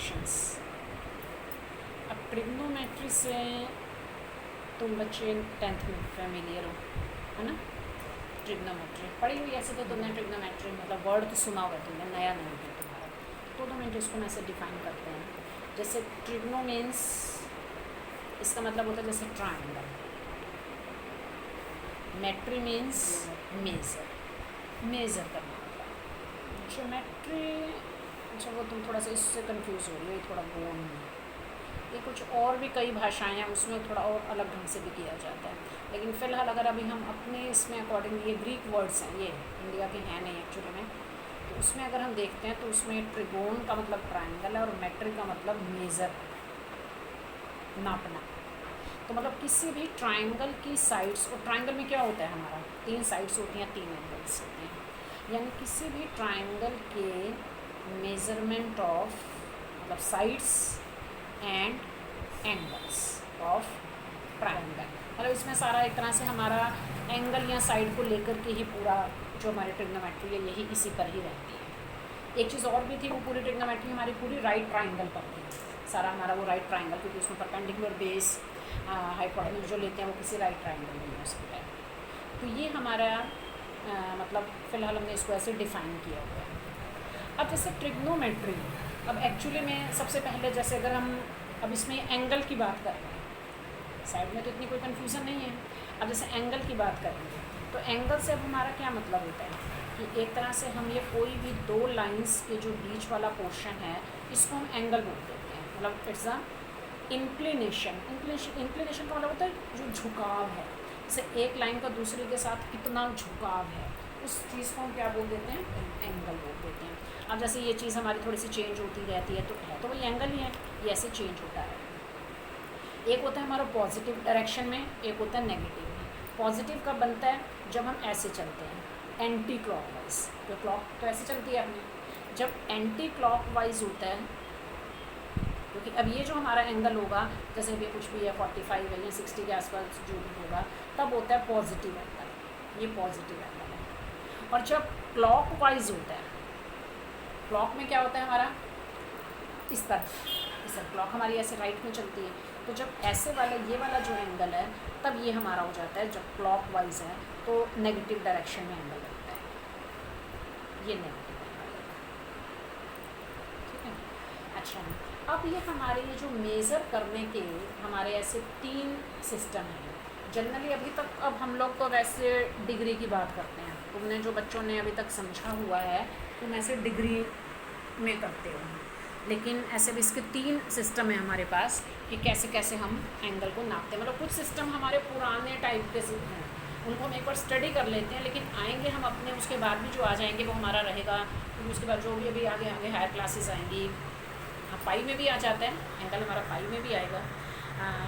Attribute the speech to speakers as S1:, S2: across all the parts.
S1: Definitions. अब trigonometry से तुम बच्चे 10th में फेमिलियर हो, है ना। ट्रिग्नोमेट्री पढ़ी हुई, ऐसे तो तुमने ट्रिग्नोमेट्री मतलब वर्ड तो सुना होगा तुमने, नया नहीं है तुम्हारा। तो तुम इसको में से डिफाइन करते हैं। जैसे ट्रिग्नो मीन्स, इसका मतलब होता है जैसे ट्राइंगल। मेट्री मीन्स मेज़र, मेज़र करना होता है। ज्योमेट्री, अच्छा वो तुम थोड़ा सा इससे कंफ्यूज हो रही हो, ये थोड़ा बोन है। ये कुछ और भी कई भाषाएं हैं, उसमें थोड़ा और अलग ढंग से भी किया जाता है। लेकिन फ़िलहाल अगर अभी हम अपने इसमें अकॉर्डिंग, ये ग्रीक वर्ड्स हैं, ये इंडिया के हैं नहीं एक्चुअली में, तो उसमें अगर हम देखते हैं तो उसमें ट्रिगोन का मतलब ट्राइंगल है और मेट्रिक का मतलब मेज़र, नापना। तो मतलब किसी भी ट्राइंगल की साइड्स, और ट्राइंगल में क्या होता है हमारा, 3 साइड्स होती हैं, 3 एंगल्स होते हैं, यानी किसी भी ट्राइंगल के मेज़रमेंट ऑफ मतलब sides and angles of triangle, मतलब इसमें सारा एक तरह से हमारा एंगल या साइड को लेकर के ही पूरा जो हमारी ट्रिग्नोमेट्री है यही इसी पर ही रहती है। एक चीज़ और भी थी, वो पूरी ट्रिग्नोमेट्री हमारी पूरी राइट ट्राइंगल पर थी, सारा हमारा वो राइट ट्राइंगल, क्योंकि उसमें परपेंडिकुलर बेस हाइपोटेन्यूज जो लेते हैं वो किसी राइट ट्राइंगल में हो सकता है। तो ये हमारा मतलब फ़िलहाल हमने इसको ऐसे डिफ़ाइन किया हुआ है। अब जैसे ट्रिग्नोमेट्री, अब एक्चुअली में सबसे पहले जैसे अगर हम अब इसमें एंगल की बात कर रहे हैं, साइड में तो इतनी कोई कन्फ्यूज़न नहीं है। अब जैसे एंगल की बात करेंगे तो एंगल से अब हमारा क्या मतलब होता है कि एक तरह से हम ये कोई भी 2 लाइंस के जो बीच वाला पोर्शन है इसको हम एंगल बोल देते हैं। मतलब इट्स अ इंक्लिनेशन। इंक्लिनेशन का मतलब होता है जो झुकाव है, जैसे एक लाइन का दूसरे के साथ कितना झुकाव है, उस चीज़ को हम क्या बोल देते हैं, एंगल बोल देते हैं। अब जैसे ये चीज़ हमारी थोड़ी सी चेंज होती रहती है तो वही एंगल ही है, ये ऐसे चेंज होता है। एक होता है हमारा पॉजिटिव डायरेक्शन में, एक होता है नेगेटिव में। पॉजिटिव कब बनता है, जब हम ऐसे चलते हैं एंटी क्लॉकवाइज, तो क्लॉक तो ऐसे चलती है अपनी, जब एंटी क्लॉकवाइज होता है, क्योंकि अब ये जो हमारा एंगल होगा, जैसे भी कुछ भी है 45 है या 60 के आसपास जो भी होगा, तब होता है पॉजिटिव एंगल, ये पॉजिटिव एंगल है। और जब क्लॉकवाइज होता है, क्लॉक में क्या होता है हमारा, इस तरफ, इस तरफ क्लॉक हमारी ऐसे राइट में चलती है, तो जब ऐसे वाला ये वाला जो एंगल है तब ये हमारा हो जाता है, जब क्लॉकवाइज है तो नेगेटिव डायरेक्शन में एंगल लगता है, ये नेगेटिव एंगल है, ठीक है। अच्छा, अब ये हमारे ये जो मेज़र करने के हमारे ऐसे 3 सिस्टम हैं। जनरली अभी तक अब हम लोग तो वैसे डिग्री की बात करते हैं, तुमने जो बच्चों ने अभी तक समझा हुआ है तुम ऐसे डिग्री में करते हो, लेकिन ऐसे भी इसके 3 सिस्टम है हमारे पास कि कैसे कैसे हम एंगल को नापते हैं। मतलब कुछ सिस्टम हमारे पुराने टाइप के हैं, उनको हम एक बार स्टडी कर लेते हैं, लेकिन आएंगे हम अपने उसके बाद भी जो आ जाएंगे वो हमारा रहेगा, क्योंकि उसके बाद जो भी अभी आगे आगे हायर क्लासेस आएंगी, पाई में भी आ जाता है एंगल, हमारा पाई में भी आएगा।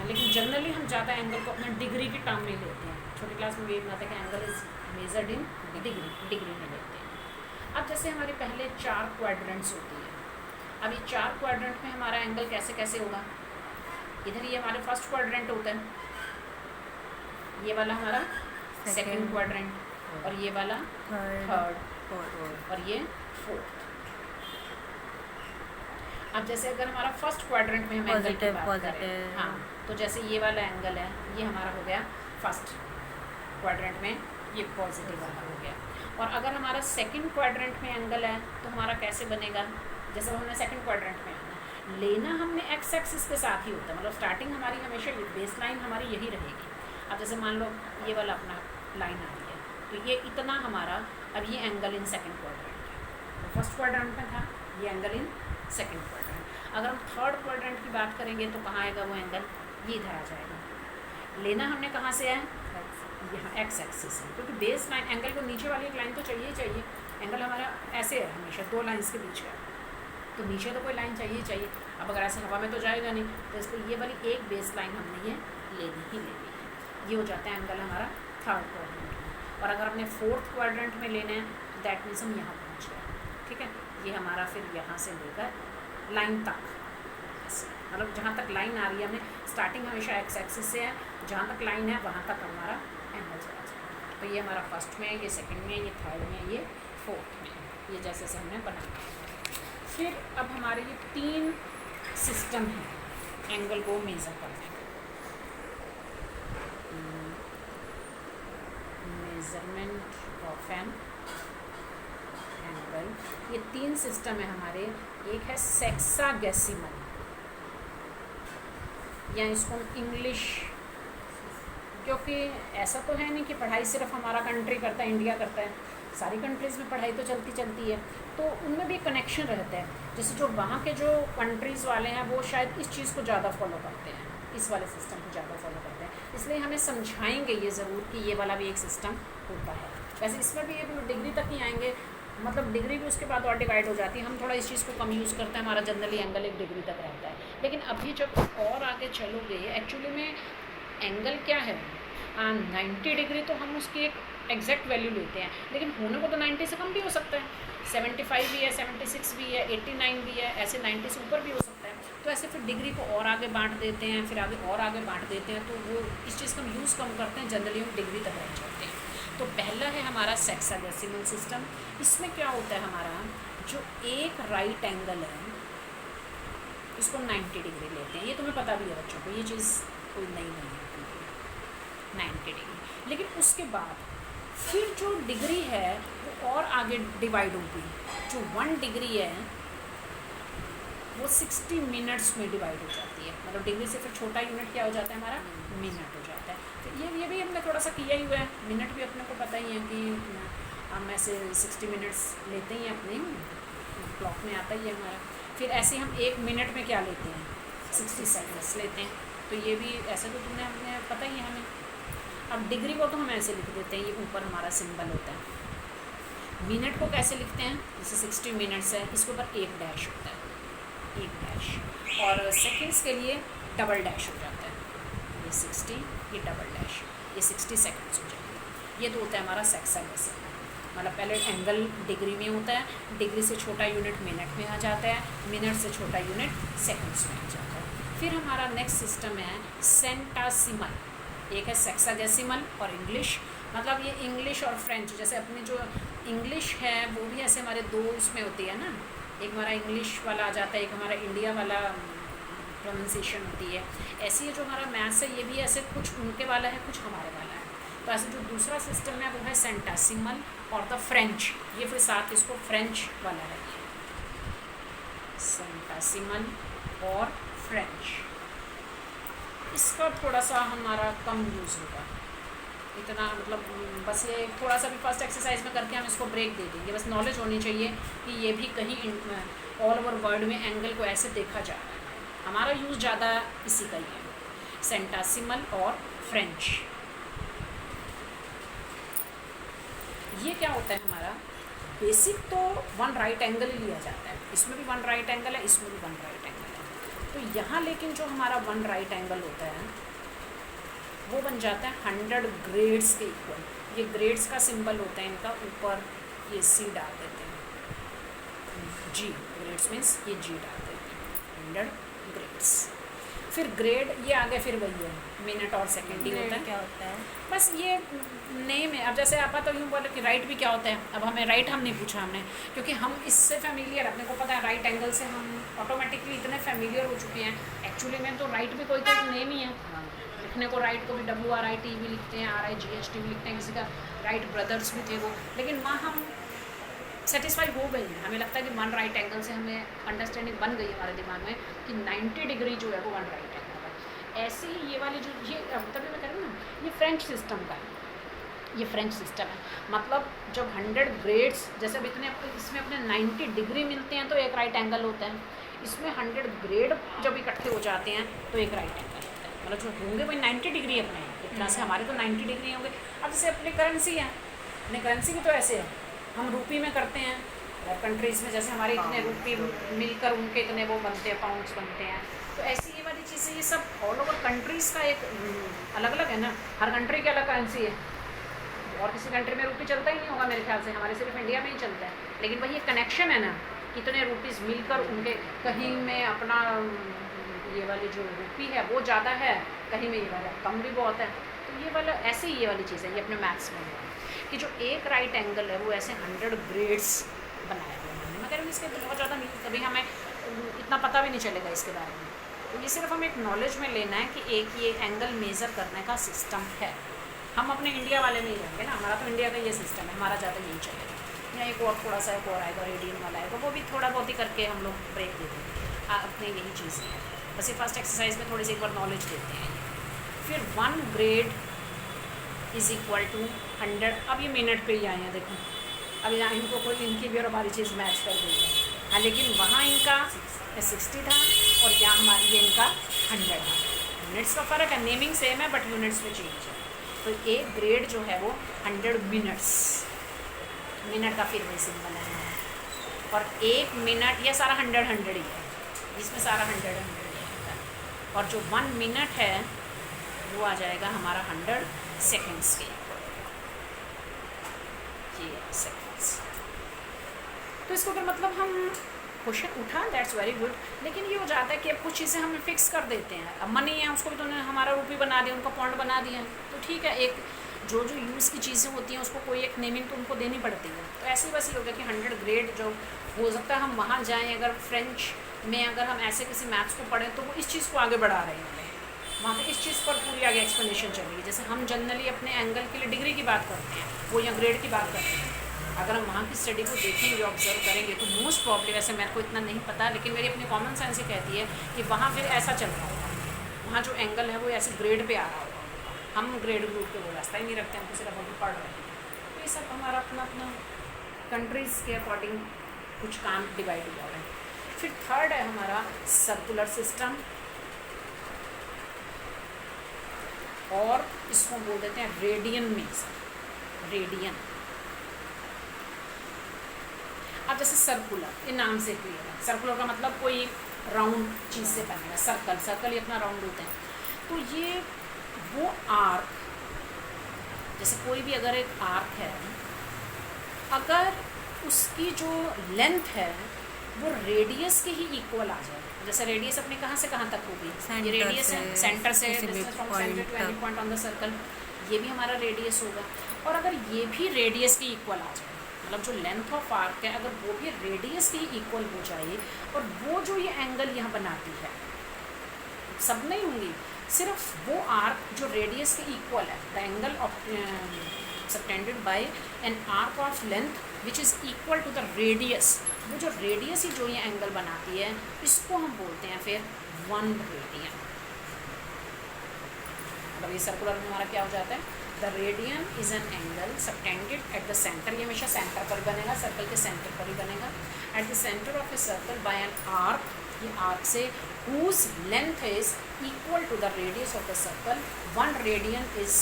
S1: लेकिन जनरली हम ज़्यादा एंगल को अपने डिग्री की टर्म में लेते हैं। छोटी क्लास में भी बनाते हैं कि angle is measured in degree में लेते हैं। अब जैसे हमारे पहले 4 क्वाड्रेंट्स होती है, अब ये 4 क्वाड्रेंट में हमारा एंगल कैसे कैसे होगा, इधर ये हमारे फर्स्ट क्वाड्रेंट होता है, ये वाला हमारा सेकंड क्वाड्रेंट, और ये वाला थर्ड, और ये फोर्थ। अब जैसे अगर हमारा फर्स्ट क्वाड्रेंट में हम एंगल की बात करें, हाँ, तो जैसे ये वाला एंगल है, ये हमारा हो गया फर्स्ट क्वाड्रेंट में, ये पॉजिटिव वाला हो गया। और अगर हमारा सेकंड क्वाड्रेंट में एंगल है तो हमारा कैसे बनेगा, जैसे हमने सेकंड क्वाड्रेंट में आना, लेना हमने एक्स एक्सिस के साथ ही होता है, मतलब स्टार्टिंग हमारी हमेशा बेस लाइन हमारी यही रहेगी। अब जैसे मान लो ये वाला अपना लाइन आ रही है, तो ये इतना हमारा, अब ये एंगल इन सेकंड क्वाड्रेंट है, तो फर्स्ट क्वाड्रेंट में था, ये एंगल इन सेकंड क्वाड्रेंट। अगर हम थर्ड क्वाड्रेंट की बात करेंगे तो कहाँ आएगा वो एंगल, ये इधर आ जाएगा। लेना हमने कहाँ से है, यहाँ एक्स एक्सिस है, क्योंकि बेस लाइन एंगल को नीचे वाली एक लाइन तो चाहिए ही चाहिए। एंगल हमारा ऐसे है हमेशा 2 लाइन्स के बीच है, तो नीचे तो कोई लाइन चाहिए चाहिए। अब अगर ऐसे हवा में तो जाएगा नहीं, तो इसको ये वाली एक बेस लाइन हमने ये लेनी ही लेनी है। ये हो जाता है एंगल हमारा थर्ड क्वाड्रेंट में। और अगर हमने फोर्थ क्वाड्रेंट में लेना है तो दैट मीन्स हम यहाँ पहुँच गए, ठीक है। ये हमारा फिर यहाँ से लेकर लाइन तक, मतलब जहाँ तक लाइन आ रही है, हमें स्टार्टिंग हमेशा एक्स एक्सिस से है, जहाँ तक लाइन है वहाँ तक हमारा एंगल चला जाएगा। तो ये हमारा फर्स्ट में है, ये सेकंड में, ये थर्ड में, ये फोर्थ में, ये जैसे से हमने बनाया। फिर अब हमारे ये 3 सिस्टम है एंगल को मेज़र करने का। मेजरमेंट ऑफ एन एंगल, ये 3 सिस्टम है हमारे। एक है सेक्साडेसिमल, या इसको इंग्लिश, क्योंकि ऐसा तो है नहीं कि पढ़ाई सिर्फ हमारा कंट्री करता है, इंडिया करता है, सारी कंट्रीज़ में पढ़ाई तो चलती है, तो उनमें भी कनेक्शन रहता है। जैसे जो वहाँ के जो कंट्रीज़ वाले हैं वो शायद इस चीज़ को ज़्यादा फॉलो करते हैं, इस वाले सिस्टम को ज़्यादा फॉलो करते हैं, इसलिए हमें समझाएंगे ये ज़रूर कि ये वाला भी एक सिस्टम होता है। वैसे इसमें भी ये डिग्री तक ही आएंगे, मतलब डिग्री भी उसके बाद और डिवाइड हो जाती है। हम थोड़ा इस चीज़ को कम यूज़ करते हैं, हमारा जनरली एंगल एक डिग्री तक रहता है। लेकिन अभी जब और आगे चलोगे, एक्चुअली में एंगल क्या है, 90 डिग्री तो हम उसकी एक एग्जैक्ट वैल्यू लेते हैं, लेकिन होने को तो 90 से कम भी हो सकता है, 75 भी है, 76 भी है, 89 भी है, ऐसे 90 से ऊपर भी हो सकता है। तो ऐसे फिर डिग्री को और आगे बांट देते हैं, फिर आगे और आगे बांट देते हैं, तो वो इस चीज़ का हम यूज़ कम करते हैं, जनरली हम डिग्री तक रह जाते हैं। तो पहला है हमारा सेक्साडेसिमल सिस्टम। इसमें क्या होता है, हमारा जो एक राइट एंगल है इसको 90 डिग्री लेते हैं। ये तुम्हें पता भी है बच्चों को, ये चीज़ कोई नई नहीं है, 90 डिग्री। लेकिन उसके बाद फिर जो डिग्री है वो और आगे डिवाइड होगी। जो 1 डिग्री है वो 60 मिनट्स में डिवाइड हो जाती है, मतलब डिग्री से फिर छोटा यूनिट क्या हो जाता है हमारा, मिनट हो जाता है। तो ये भी हमने थोड़ा सा किया ही हुआ है, मिनट भी अपने को पता ही है कि हम ऐसे 60 मिनट्स लेते ही अपने क्लॉक में आता ही है हमारा। फिर ऐसे हम 1 मिनट में क्या लेते हैं, 60 सेकेंड्स लेते हैं। तो ये भी ऐसे तो तुमने हमें पता ही है हमें। अब डिग्री को तो हम ऐसे लिख देते हैं, ये ऊपर हमारा सिंबल होता है। मिनट को कैसे लिखते हैं, जैसे 60 मिनट्स है, इसके ऊपर 1 डैश होता है, 1 डैश, और सेकेंड्स के लिए डबल डैश हो जाता है। ये 60, ये डबल डैश, ये 60 सेकेंड्स हो जाएगा। ये तो होता है हमारा सेक्साडेसिमल, मतलब पहले एंगल डिग्री में होता है, डिग्री से छोटा यूनिट मिनट में आ जाता है, मिनट से छोटा यूनिट सेकेंड्स में आ जाता है। फिर हमारा नेक्स्ट सिस्टम है सेंटासिमल। एक है सेक्साडेसिमल और इंग्लिश, मतलब ये इंग्लिश और फ्रेंच, जैसे अपनी जो इंग्लिश है वो भी ऐसे हमारे 2 उसमें होती है ना, एक हमारा इंग्लिश वाला आ जाता है, एक हमारा इंडिया वाला प्रोनाउंसिएशन होती है। ऐसे ही जो हमारा मैथ्स है ये भी ऐसे कुछ उनके वाला है, कुछ हमारे वाला है। तो ऐसे जो दूसरा सिस्टम है वो है सेंटासिमल और द फ्रेंच, ये फिर साथ इसको फ्रेंच वाला है, सेंटासिमल और फ्रेंच। इसका थोड़ा सा हमारा कम यूज़ होगा, इतना मतलब बस ये थोड़ा सा भी फर्स्ट एक्सरसाइज में करके हम इसको ब्रेक दे देंगे। बस नॉलेज होनी चाहिए कि ये भी कहीं ऑल ओवर वर्ल्ड में एंगल को ऐसे देखा जा रहा है। हमारा यूज़ ज़्यादा इसी का ही है, सेंटासिमल और फ्रेंच। ये क्या होता है हमारा, बेसिक तो 1 राइट एंगल ही लिया जाता है, इसमें भी 1 राइट एंगल है, इसमें भी 1 राइट एंगल है। तो यहाँ लेकिन जो हमारा 1 राइट एंगल होता है वो बन जाता है 100 ग्रेड्स के इक्वल। ये ग्रेड्स का सिंबल होता है इनका, ऊपर ये सी डाल देते हैं, जी ग्रेड्स मीन्स ये जी डाल देते हैं, 100 ग्रेड्स। फिर ग्रेड ये आगे फिर वही है, मिनट और सेकेंड ही होता है।
S2: क्या होता है,
S1: बस ये नेम है। अब जैसे आप तो यूँ बोले कि राइट भी क्या होता है, अब हमें राइट हम नहीं पूछा हमने, क्योंकि हम इससे फैमिलियर, अपने को पता है राइट एंगल से हम ऑटोमेटिकली इतने फैमिलियर हो चुके हैं। एक्चुअली में तो राइट भी कोई तो नेम ही है, लिखने को राइट को भी WRIT भी लिखते हैं, RIGHT भी लिखते हैं, किसी का राइट ब्रदर्स भी थे वो। लेकिन वहाँ हम सेटिस्फाई हो गई हैं, हमें लगता है कि 1 राइट एंगल से हमें अंडरस्टैंडिंग बन गई हमारे दिमाग में कि 90 डिग्री जो है वो 1 राइट एंगल है। ऐसे ही ये वाली जो ये तभी मैं कह रही हूँ ना, ये फ्रेंच सिस्टम का है, ये फ्रेंच सिस्टम है। मतलब जब 100 ग्रेड्स, जैसे अब इतने इसमें अपने 90 डिग्री मिलते हैं तो एक राइट एंगल होता है, इसमें 100 ग्रेड जब इकट्ठे हो जाते हैं तो एक राइट एंगल होता है। मतलब जो होंगे वही 90 डिग्री अपने, इतना से हमारे तो 90 डिग्री होंगे। अब जैसे अपनी करेंसी है, अपनी करेंसी भी तो ऐसे है, हम रुपी में करते हैं, और कंट्रीज़ में जैसे हमारे इतने रुपये मिलकर उनके इतने वो बनते हैं, पाउंड्स बनते हैं। तो ऐसी ये वाली चीज़ें, ये सब ऑल ओवर कंट्रीज़ का एक अलग अलग है ना, हर कंट्री की अलग करेंसी है, और किसी कंट्री में रुपी चलता ही नहीं होगा मेरे ख्याल से, हमारे सिर्फ इंडिया में ही चलता है। लेकिन वही एक कनेक्शन है ना, कितने रुपीज़ मिलकर उनके, कहीं में अपना ये वाली जो रुपी है वो ज़्यादा है, कहीं में ये वाला कम भी बहुत है। तो ये वाला ऐसे ही ये वाली चीज़ है, ये अपने मैथ्स में है कि जो एक राइट एंगल है वो ऐसे 100 ग्रेड्स बनाए हुए हैं। मैं कह रही हूँ इसके बहुत ज़्यादा नहीं, कभी हमें इतना पता भी नहीं चलेगा इसके बारे में। तो ये सिर्फ हमें एक नॉलेज में लेना है कि एक ये एंगल मेज़र करने का सिस्टम है। हम अपने इंडिया वाले में ही रहेंगे ना, हमारा तो इंडिया का ये सिस्टम है, हमारा ज़्यादा यही चलेगा। या एक और थोड़ा सा एक और आएगा, रेडियन वाला आएगा, वो भी थोड़ा बहुत ही करके हम लोग ब्रेक दे देंगे। अपने यही चीज़ें हैं, बस ये फर्स्ट एक्सरसाइज में थोड़ी सी एक बार नॉलेज देते हैं। फिर 1 ग्रेड इज़ इक्वल टू 100। अब ये मिनट पे ही आए हैं, देखो अब यहाँ इनको कोई इनकी भी और हमारी चीज़ मैच कर देगी। हाँ, लेकिन वहाँ इनका 60 था और यहाँ हमारी ये इनका 100 था। यूनिट्स का फ़र्क है, नेमिंग सेम है बट यूनिट्स में चेंज है। तो एक ग्रेड जो है वो 100 मिनट्स, मिनट का फिर वही सिंबल है, और 1 मिनट, ये सारा 100 ही है, इसमें सारा 100 है। और जो 1 मिनट है वो आ जाएगा हमारा 100 सेकेंड्स के, ये सेकेंड्स। तो इसको अगर मतलब हम क्वेश्चन उठा, दैट्स वेरी गुड, लेकिन ये हो जाता है कि अब कुछ चीज़ें हम फिक्स कर देते हैं। अब मनी है, उसको भी तो उन्होंने हमारा रूपी बना दिया, उनका पॉइंट बना दिया, तो ठीक है, एक जो यूज़ की चीज़ें होती हैं उसको कोई एक नेमिंग तो उनको देनी पड़ती है। तो ऐसे ही बस ये हो गया कि 100 ग्रेड जो हो सकता है हम वहाँ जाएँ, अगर फ्रेंच में अगर हम ऐसे किसी मैथ्स को पढ़ें तो वो इस चीज़ को आगे बढ़ा रहे हैं, वहाँ पे इस चीज़ पर पूरी आगे एक्सप्लेनेशन चलेगी। जैसे हम जनरली अपने एंगल के लिए डिग्री की बात करते हैं, वो यहाँ ग्रेड की बात करते हैं। अगर हम वहाँ की स्टडी को देखेंगे, ऑब्जर्व करेंगे, तो मोस्ट प्रॉब्ली, वैसे मेरे को इतना नहीं पता, लेकिन मेरी अपनी कॉमन सेंस ही कहती है कि वहाँ फिर ऐसा चल रहा होगा, वहाँ जो एंगल है वो ऐसे ग्रेड पे आ रहा होगा। हम ग्रेड ग्रुप पे वो रास्ता ही नहीं रखते, हम तो सिर्फ अभी पढ़ रहे हैं। तो ये सब हमारा अपना अपना कंट्रीज़ के अकॉर्डिंग कुछ काम डिवाइड हुआ है। फिर थर्ड है हमारा सर्कुलर सिस्टम, और इसको बोल देते हैं रेडियन मेजर, रेडियन। अब जैसे सर्कुलर, ये नाम से क्लियर है, सर्कुलर का मतलब कोई राउंड चीज़ से बनेगा, सर्कल, सर्कल ही अपना राउंड होते हैं। तो ये वो आर्क, जैसे कोई भी अगर एक आर्क है, अगर उसकी जो लेंथ है वो रेडियस के ही इक्वल आ जाए, जैसे रेडियस अपने कहाँ से कहाँ तक होगी, ये रेडियस है, सेंटर से from centre to any point on the circle, ये भी हमारा रेडियस होगा। और अगर ये भी रेडियस के इक्वल आ जाए, मतलब जो लेंथ ऑफ आर्क है अगर वो भी रेडियस के ही इक्वल हो जाए, और वो जो ये एंगल यहाँ बनाती है, सब नहीं होंगी, सिर्फ वो आर्क जो रेडियस के इक्वल है, the angle of subtended by an arc of length which is equal to the radius, वो जो रेडियस ही जो ये एंगल बनाती है, इसको हम बोलते हैं फिर 1 रेडियन। मतलब ये सर्कुलर में हमारा क्या हो जाता है, the radian is an angle subtended at the centre, ये हमेशा सेंटर पर बनेगा, सर्कल के सेंटर पर ही बनेगा, at the centre of a circle by an arc, ये आर्क से whose length is equal to the radius of the circle, 1 radian is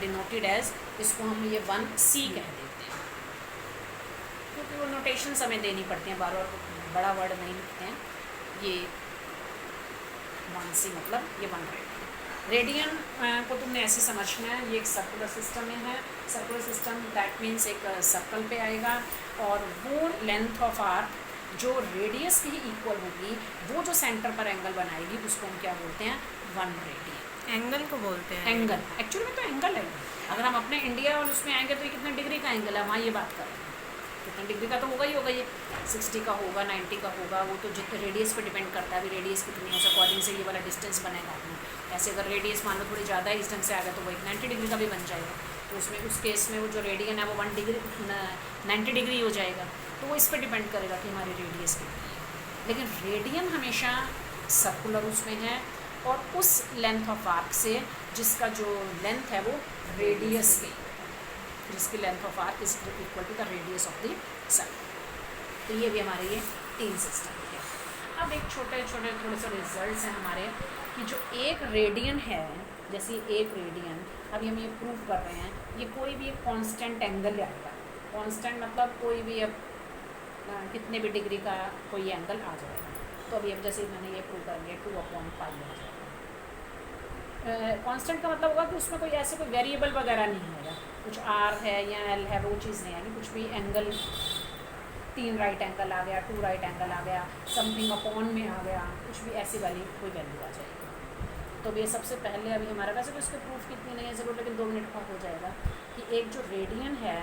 S1: denoted as, इसको हम ये 1c कह देते हैं, क्योंकि वो नोटेशंस हमें देनी पड़ती हैं, बार बार बड़ा वर्ड नहीं लिखते हैं। ये 1c मतलब ये 1 रेडियन। रेडियन को तुमने ऐसे समझना है, ये एक सर्कुलर सिस्टम में है। सर्कुलर सिस्टम दैट मीन्स एक सर्कल पे आएगा, और वो लेंथ ऑफ आर्क जो रेडियस की ही इक्वल होगी, वो जो सेंटर पर एंगल बनाएगी उसको हम क्या बोलते हैं, 1 रेडियन।
S2: एंगल को बोलते हैं,
S1: एंगल एक्चुअली में तो एंगल है। अगर हम अपने इंडिया और उसमें आएंगे तो ये कितने डिग्री का एंगल है, वहाँ ये बात करें कितने डिग्री का तो होगा ही होगा, ये 60 का होगा, 90 का होगा, वो तो जितने रेडियस पे डिपेंड करता है, अभी रेडियस कितनी है उस अकॉर्डिंग से ये वाला डिस्टेंस बनेगा अपना। ऐसे अगर रेडियस मान लो थोड़ी ज़्यादा इस ढंग से आ गया तो वो 90 डिग्री का भी बन जाएगा, तो उसमें उस केस में वो जो रेडियन है वो 1 डिग्री 90 डिग्री हो जाएगा, तो वो इस पर डिपेंड करेगा कि हमारी रेडियस कितनी है। लेकिन रेडियन हमेशा सर्कुलर उसमें है, और उस लेंथ ऑफ आर्क से जिसका जो लेंथ है वो रेडियस की, जिसकी length of arc is equal to the radius of the circle. तो ये भी हमारे ये 3 सिस्टम है। अब एक छोटे छोटे थोड़े से रिजल्ट्स हैं हमारे, कि जो एक रेडियन है, जैसे एक रेडियन, अभी हम ये प्रूव कर रहे हैं, ये कोई भी एक कांस्टेंट एंगल आएगा। कांस्टेंट मतलब कोई भी अब कितने भी डिग्री का कोई एंगल आ जाएगा। तो अभी अब जैसे मैंने ये प्रूव कर लिया 2/π आ जाएगा। कांस्टेंट का मतलब होगा कि उसमें कोई ऐसे कोई वेरिएबल वगैरह नहीं आएगा, कुछ r है या l है वो चीज़ नहीं आएगी, कुछ भी एंगल 3 राइट एंगल आ गया, 2 राइट एंगल आ गया, समथिंग अपॉन में आ गया, कुछ भी ऐसी वाली कोई वैल्यू आ जाएगी। तो ये सबसे पहले अभी हमारा, वैसे तो इसके प्रूफ की इतनी नहीं है ज़रूर, लेकिन 2 मिनट का हो जाएगा, कि एक जो रेडियन है,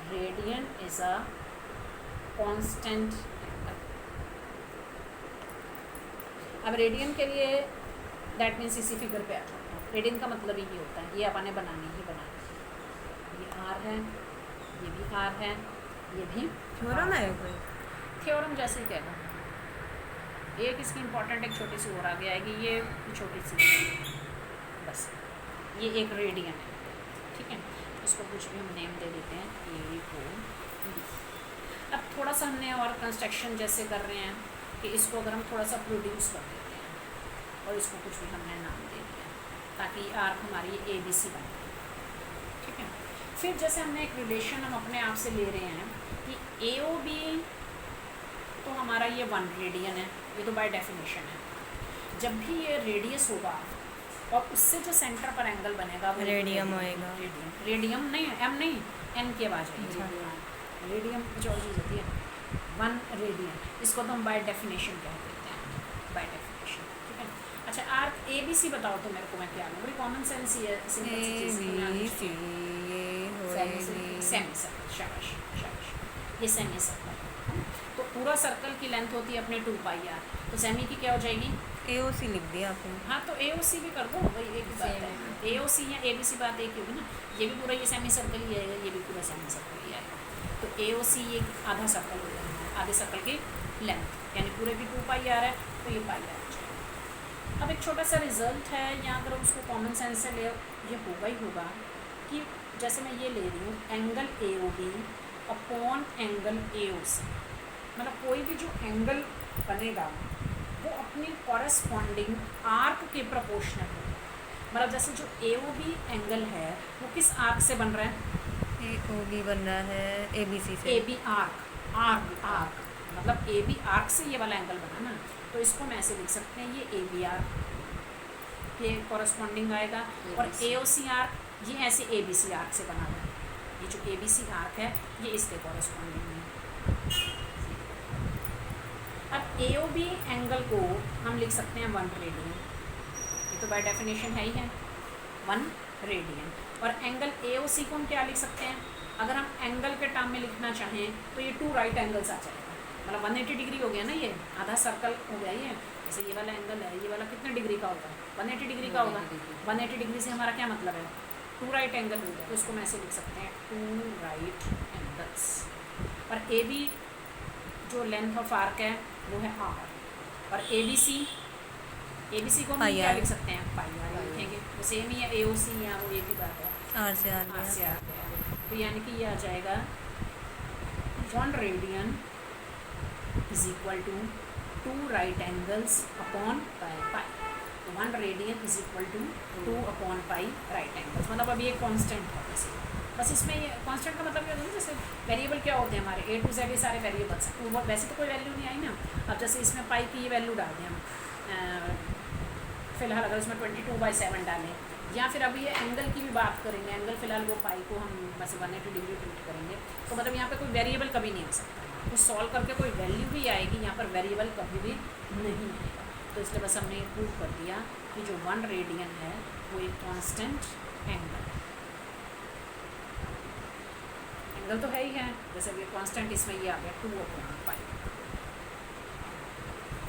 S1: radian is a constant angle. अब रेडियन के लिए दैट मीन्स इसी फिगर पे आ जाता है। रेडियन का मतलब ही होता है, ये अपने बनानी ही बनानी। ये आर है, ये भी आर है, ये भी
S2: थ्योरम है कोई?
S1: थ्योरम जैसे ही कहना। एक इसकी इम्पॉर्टेंट एक छोटी सी और आगे आएगी, ये छोटी सी बस। ये एक रेडियन है, ठीक है, इसको कुछ भी हम नेम दे देते हैं, ए को बी। अब थोड़ा सा हमने और कंस्ट्रक्शन जैसे कर रहे हैं कि इसको अगर हम थोड़ा सा प्रोड्यूस कर देते हैं और इसको कुछ भी हमने नाम दे दिया ताकि आर्क हमारी ए बी सी बन जाए, ठीक है। फिर जैसे हमने एक रिलेशन हम अपने आप से ले रहे हैं कि ए ओ बी तो हमारा ये 1 रेडियन है, ये तो बाय डेफिनेशन है। जब भी ये रेडियस होगा और उससे जो सेंटर पर एंगल बनेगा वो
S2: रेडियम होएगा।
S1: रेडियम नहीं, एम नहीं, एन की आवाज़ है। रेडियम कुछ और चीज़ होती है। 1 रेडियन, इसको तो हम बाय डेफिनेशन कह देते हैं, बाय डेफिनेशन, ठीक है। अच्छा, आर्क ए बी सी बताओ तो मेरे को, मैं क्या लूँ? बड़ी कॉमन सेंस ही है, सिंपल सी चीज़ सेमी सर्कल। शाबाश शाबाश, ये सेमी सर्कल। तो पूरा सर्कल की लेंथ होती है अपने 2 पाई आर, तो सेमी की क्या हो जाएगी?
S2: AOC लिख दिया आपने।
S1: हाँ, तो AOC भी कर दो, वही एक बात है। AOC या ABC बात एक ही होगी ना। ये भी पूरा ये सेमी सर्कल ही आएगा, ये भी पूरा सेमी सर्कल ही आएगा। तो AOC ये आधा सर्कल हो जाएगा, आधे सर्कल की लेंथ, यानी पूरे की 2 पाई आ रहा है तो ये पाई आ जाएगा। अब एक छोटा सा रिजल्ट है, यहाँ अगर उसको कॉमन सेंस से ले, ये होगा ही होगा कि जैसे मैं ये ले रही हूँ angle AOB upon angle AOC, मतलब कोई भी जो एंगल बनेगा वो अपनी कॉरेस्पॉन्डिंग आर्क के प्रोपोर्शनल होगा। मतलब जैसे जो AOB एंगल है वो किस आर्क से बन रहा है?
S2: AOB बन रहा है ABC से।
S1: AB आर्क, आर्क मतलब AB आर्क से ये वाला एंगल बना ना, तो इसको हम ऐसे लिख सकते हैं, ये AB आर्क ये कॉरेस्पॉन्डिंग आएगा, और AOC आर्क ये ऐसे ABC आर्क से बना हुआ है। ये जो ABC आर्क है ये इसके कॉरेस्पॉन्डिंग है। अब AOB एंगल को हम लिख सकते हैं 1 रेडियन, ये तो बाय डेफिनेशन है ही है 1 रेडियन। और एंगल AOC को हम क्या लिख सकते हैं? अगर हम एंगल के टर्म में लिखना चाहें तो ये 2 राइट एंगल्स आ जाएगा, मतलब 180 डिग्री हो गया ना, ये आधा सर्कल हो गया। ये जैसे ये वाला एंगल है, ये वाला कितने डिग्री का होगा? 180 डिग्री का होगा। 180 डिग्री से हमारा क्या मतलब है? 2 राइट एंगल हो गया, तो इसको हम ऐसे लिख सकते हैं 2 राइट एंगल्स। और AB जो लेंथ ऑफ आर्क है वो है R, और ABC को हम क्या लिख सकते हैं? पाई आर लिखेंगे, वो सेम ही है AOC, यहाँ वो एक ही बात है,
S2: R से R
S1: R से R। तो यानी कि ये आ जाएगा 1 radian is equal to 2 right angles upon pi. तो 1 radian is equal to 2 upon pi right angles, मतलब अभी एक कांस्टेंट है वैसे। बस इसमें ये कांस्टेंट का मतलब ये होता है जैसे वेरिएबल क्या होते हैं हमारे A to Z ये सारे वेरिएबल्स, वो वैसे तो कोई वैल्यू नहीं आई ना। अब जैसे इसमें पाई की ये वैल्यू डाल दें हम, फिलहाल अगर इसमें 22/7 डालें, या फिर अभी ये एंगल की भी बात करेंगे, एंगल फिलहाल वो पाई को हम बस 180 डिग्री ट्रीट करेंगे, तो मतलब यहाँ पे कोई वेरिएबल कभी नहीं आ सकता, तो सॉल्व करके कोई वैल्यू भी आएगी, यहाँ पर वेरिएबल कभी भी नहीं आएगा। तो इसलिए बस हमने प्रूव कर दिया कि जो 1 रेडियन है वो एक कांस्टेंट एंगल है। एंगल तो है ही है, जैसे ये कांस्टेंट इसमें ये आ गया 2 अपॉन पाई।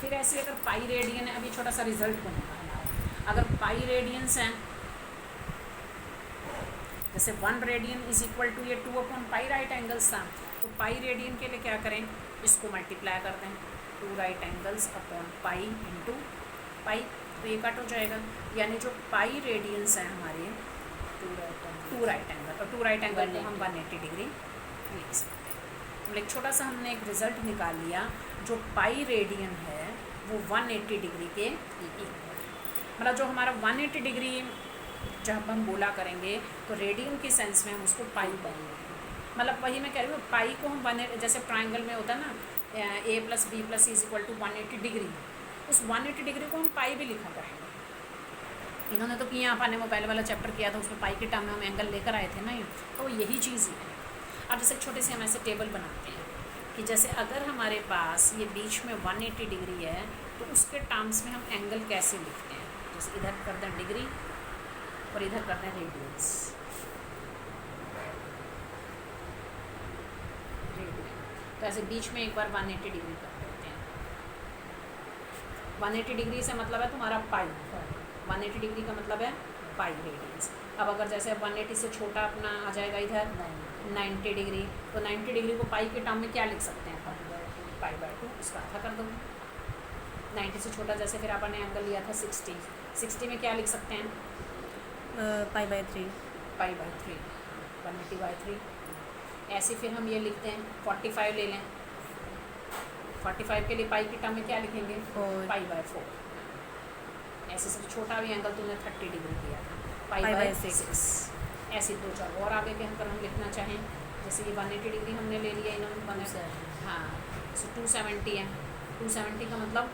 S1: फिर ऐसे अगर पाई रेडियन है, अभी छोटा सा रिजल्ट बनेगा हमारा। अगर पाई रेडियंस हैं, जैसे 1 रेडियन इज इक्वल टू ये 2 अपॉन पाई राइट एंगल्स था, तो पाई रेडियन के लिए क्या करें? इसको मल्टीप्लाई कर दें, 2 right angles upon pi into pi, तो ये कट हो जाएगा। यानी जो पाई रेडियंस हैं हमारे 2 राइट एंगल, और 2 राइट एंगल को हम 180 डिग्री लिख सकते हैं। मतलब एक छोटा सा हमने एक रिजल्ट निकाल लिया, जो पाई रेडियन है वो 180 डिग्री के इक्वल, मतलब जो हमारा 180 डिग्री जब हम बोला करेंगे तो रेडियन के सेंस में हम उसको पाई बोलेंगे। मतलब वही मैं कह रही हूँ, पाई को हम जैसे ट्राइंगल में होता है ना, A + B + C = 180 डिग्री, उस 180 डिग्री को हम पाई भी लिखा करेंगे। इन्होंने तो किया, आपने वो पहले वाला चैप्टर किया था, उसमें पाई के टर्म में हम एंगल लेकर आए थे ना, ये तो यही चीज़ ही है। अब जैसे छोटे से हम ऐसे टेबल बनाते हैं कि जैसे अगर हमारे पास ये बीच में 180 डिग्री है तो उसके टर्म्स में हम एंगल कैसे लिखते हैं? जैसे इधर कर दें डिग्री और इधर कर दें रेडियंस, तो वैसे बीच में एक बार 180 डिग्री कर देते हैं। 180 डिग्री से मतलब है तुम्हारा पाई, 180 डिग्री का मतलब है पाई रेडियंस। अब अगर जैसे 180 से छोटा अपना आ जाएगा इधर 90 डिग्री, तो 90 डिग्री को पाई के टर्म में क्या लिख सकते हैं अपन, पाई बाय 2, उसका आधा कर दो। 90 से छोटा जैसे फिर अपन ने एंगल लिया था 60 में क्या लिख सकते हैं,
S2: पाई बाय 3।
S1: Pi by 3, 180/3। ऐसे फिर हम ये लिखते हैं 45 ले लें, 45 के लिए पाई की टर्म में क्या लिखेंगे,
S2: 4।
S1: Pi by 4। ऐसे से छोटा भी एंगल तुमने 30 डिग्री किया, पाई
S2: पाई
S1: बाय
S2: बाय
S1: 6। ऐसे दो चार और आगे के अगर हम लिखना चाहें, जैसे ये 180 डिग्री हमने ले लिया, इन्होंने हाँ, 270 है, 270 का मतलब